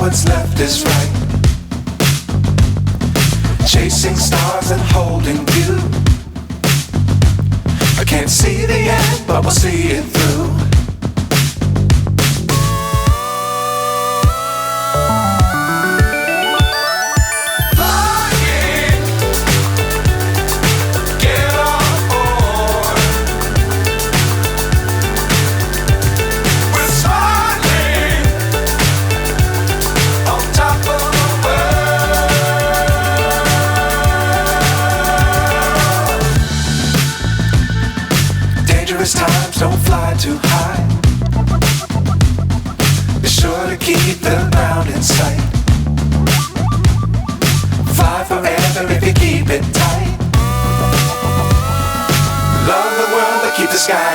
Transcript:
what's left is right. Chasing stars and holding you. I can't see the end, but we'll see it through. Times don't fly too high. Be sure to keep the ground in sight. Fly forever if you keep it tight. Love the world but keep the sky